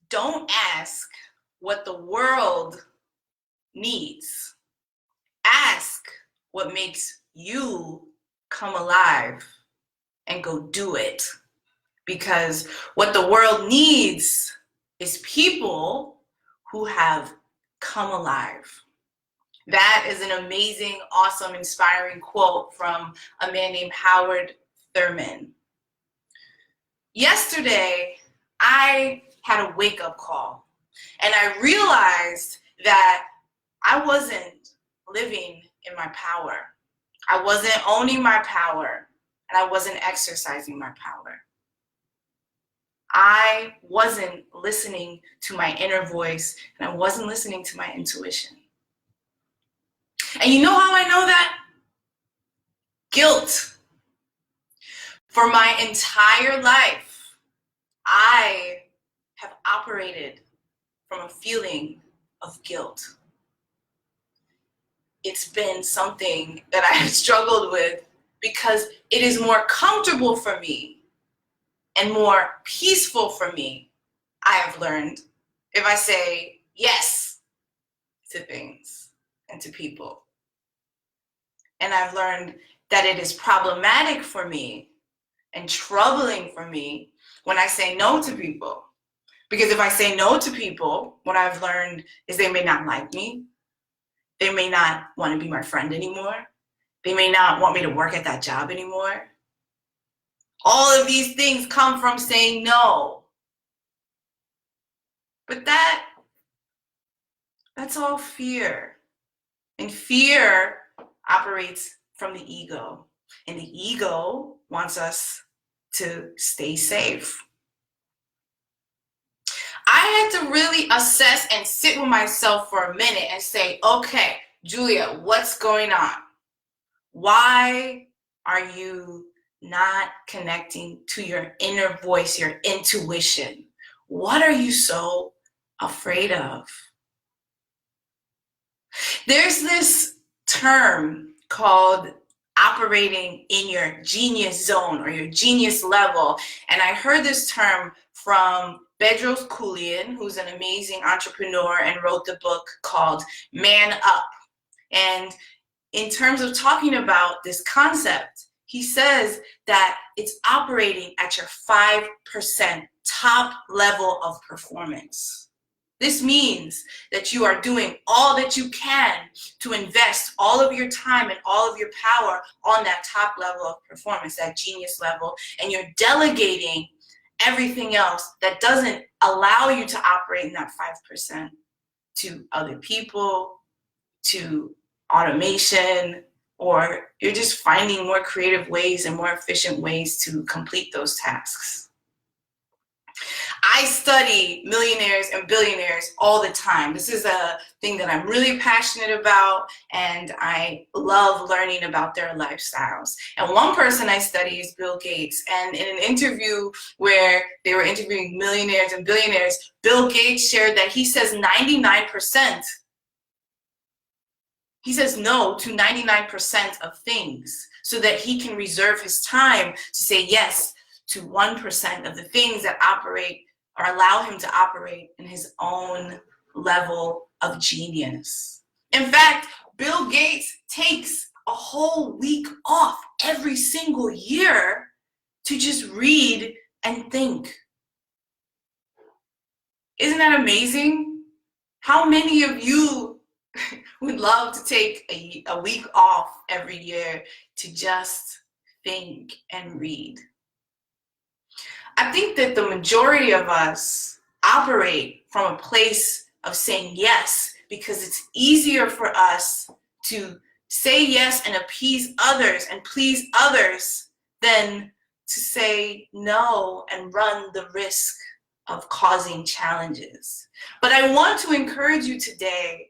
Don't ask what the world needs. Ask what makes you come alive and go do it. Because what the world needs is people who have come alive. That is an amazing, awesome, inspiring quote from a man named Howard Thurman. Yesterday, I had a wake-up call, and I realized that I wasn't living in my power. I wasn't owning my power, and I wasn't exercising my power. I wasn't listening to my inner voice, and I wasn't listening to my intuition. And you know how I know that? Guilt. For my entire life, I have operated from a feeling of guilt. It's been something that I have struggled with because it is more comfortable for me and more peaceful for me, I have learned, if I say yes to things and to people. And I've learned that it is problematic for me and troubling for me when I say no to people. Because if I say no to people, what I've learned is they may not like me. They may not want to be my friend anymore. They may not want me to work at that job anymore. All of these things come from saying no. But that's all fear. And fear operates from the ego. And the ego wants us to stay safe. I had to really assess and sit with myself for a minute and say, okay, Julia, what's going on? Why are you not connecting to your inner voice, your intuition? What are you so afraid of? There's this term called operating in your genius zone or your genius level. And I heard this term from Bedros Keuilian, who's an amazing entrepreneur and wrote the book called Man Up. And in terms of talking about this concept, he says that it's operating at your 5% top level of performance. This means that you are doing all that you can to invest all of your time and all of your power on that top level of performance, that genius level, and you're delegating everything else that doesn't allow you to operate in that 5% to other people, to automation, or you're just finding more creative ways and more efficient ways to complete those tasks. I study millionaires and billionaires all the time. This is a thing that I'm really passionate about, and I love learning about their lifestyles. And one person I study is Bill Gates. And in an interview where they were interviewing millionaires and billionaires, Bill Gates shared that he says 99%. He says no to 99% of things so that he can reserve his time to say yes to 1% of the things that operate or allow him to operate in his own level of genius. In fact, Bill Gates takes a whole week off every single year to just read and think. Isn't that amazing? How many of you would love to take a week off every year to just think and read? I think that the majority of us operate from a place of saying yes because it's easier for us to say yes and appease others and please others than to say no and run the risk of causing challenges. But I want to encourage you today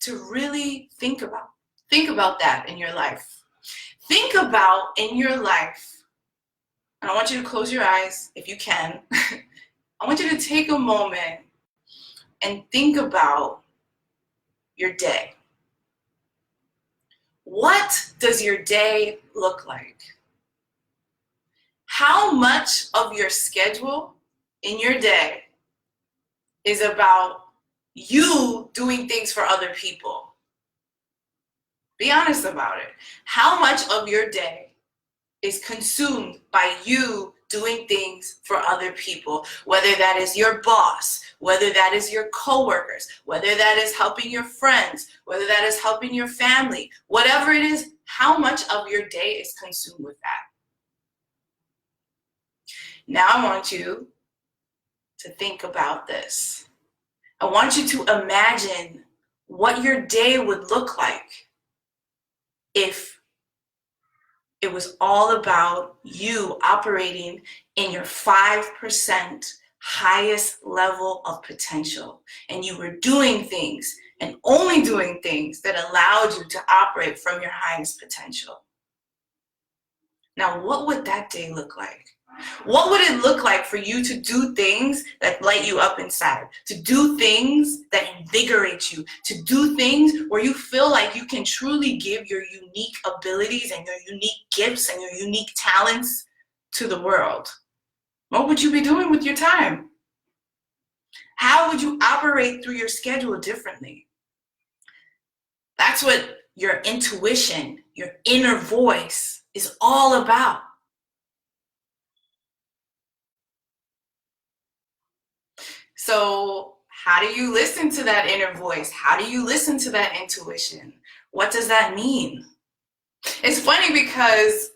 to really think about that in your life. Think about in your life, and I want you to close your eyes if you can. I want you to take a moment and think about your day. What does your day look like? How much of your schedule in your day is about you doing things for other people? Be honest about it. How much of your day is consumed by you doing things for other people? Whether that is your boss, whether that is your coworkers, whether that is helping your friends, whether that is helping your family, whatever it is, how much of your day is consumed with that? Now I want you to think about this. I want you to imagine what your day would look like if it was all about you operating in your 5% highest level of potential, and you were doing things and only doing things that allowed you to operate from your highest potential. Now, what would that day look like? What would it look like for you to do things that light you up inside, to do things that invigorate you, to do things where you feel like you can truly give your unique abilities and your unique gifts and your unique talents to the world? What would you be doing with your time? How would you operate through your schedule differently? That's what your intuition, your inner voice is all about. So how do you listen to that inner voice? How do you listen to that intuition? What does that mean? It's funny because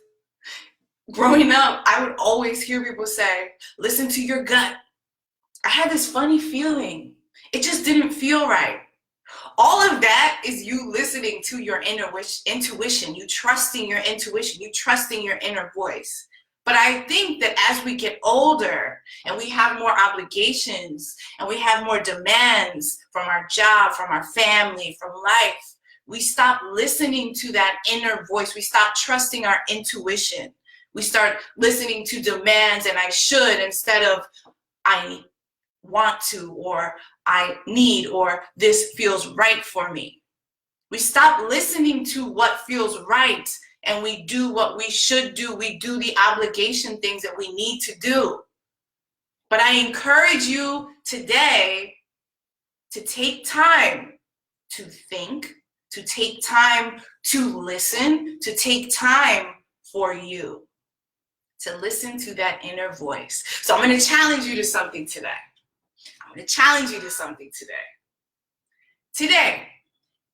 growing up, I would always hear people say, listen to your gut. I had this funny feeling. It just didn't feel right. All of that is you listening to your inner intuition, you trusting your intuition, you trusting your inner voice. But I think that as we get older and we have more obligations and we have more demands from our job, from our family, from life, we stop listening to that inner voice. We stop trusting our intuition. We start listening to demands and I should instead of I want to, or I need, or this feels right for me. We stop listening to what feels right and we do what we should do. We do the obligation things that we need to do. But I encourage you today to take time to think, to take time to listen, to take time for you, to listen to that inner voice. So I'm going to challenge you to something today. I'm going to challenge you to something today. Today,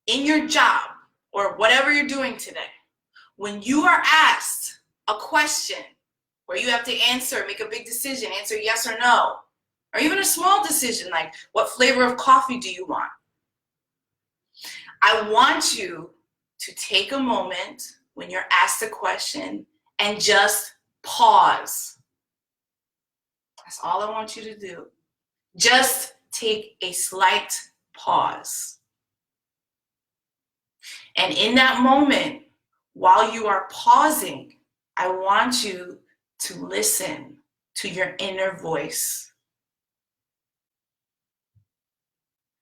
in your job or whatever you're doing today, when you are asked a question where you have to answer, make a big decision, answer yes or no, or even a small decision like what flavor of coffee do you want? I want you to take a moment when you're asked a question and just pause. That's all I want you to do. Just take a slight pause. And in that moment, while you are pausing, I want you to listen to your inner voice.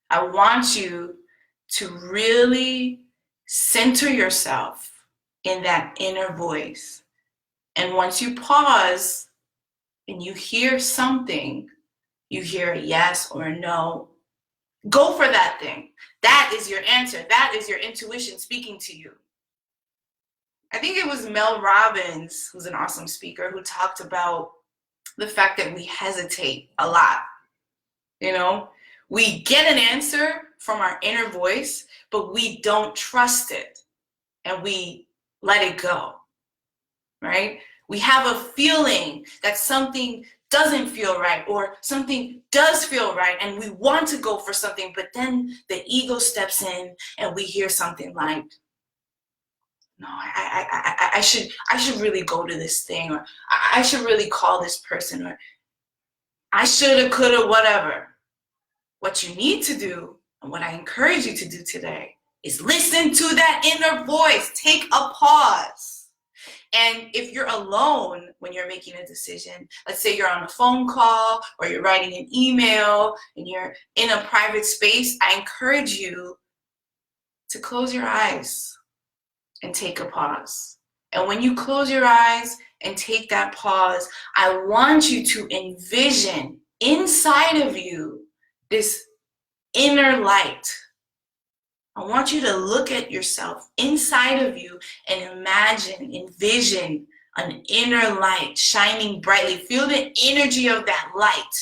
I want you to really center yourself in that inner voice. And once you pause and you hear something, you hear a yes or a no, go for that thing. That is your answer. That is your intuition speaking to you. I think it was Mel Robbins, who's an awesome speaker, who talked about the fact that we hesitate a lot. You know, we get an answer from our inner voice, but we don't trust it and we let it go, right? We have a feeling that something doesn't feel right or something does feel right and we want to go for something, but then the ego steps in and we hear something like, no, I should really go to this thing, or I should really call this person, or I shoulda, coulda, whatever. What you need to do, and what I encourage you to do today, is listen to that inner voice. Take a pause. And if you're alone when you're making a decision, let's say you're on a phone call or you're writing an email and you're in a private space, I encourage you to close your eyes and take a pause. And when you close your eyes and take that pause, I want you to envision inside of you this inner light. I want you to look at yourself inside of you and envision an inner light shining brightly. Feel the energy of that light.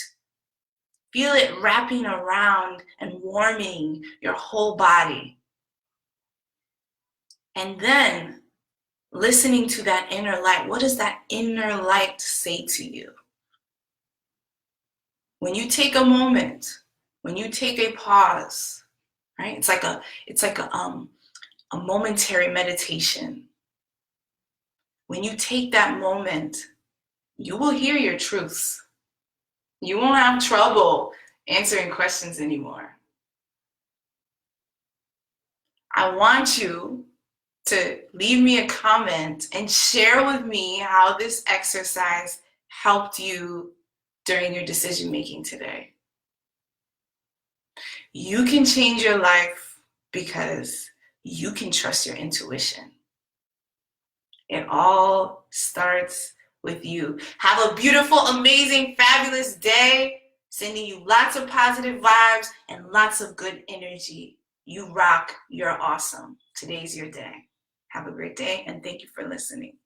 Feel it wrapping around and warming your whole body. And then listening to that inner light. What does that inner light say to you? When you take a moment, when you take a pause, right? It's like a momentary meditation. When you take that moment, you will hear your truths. You won't have trouble answering questions anymore. I want you to leave me a comment and share with me how this exercise helped you during your decision making today. You can change your life because you can trust your intuition. It all starts with you. Have a beautiful, amazing, fabulous day. Sending you lots of positive vibes and lots of good energy. You rock. You're awesome. Today's your day. Have a great day, and thank you for listening.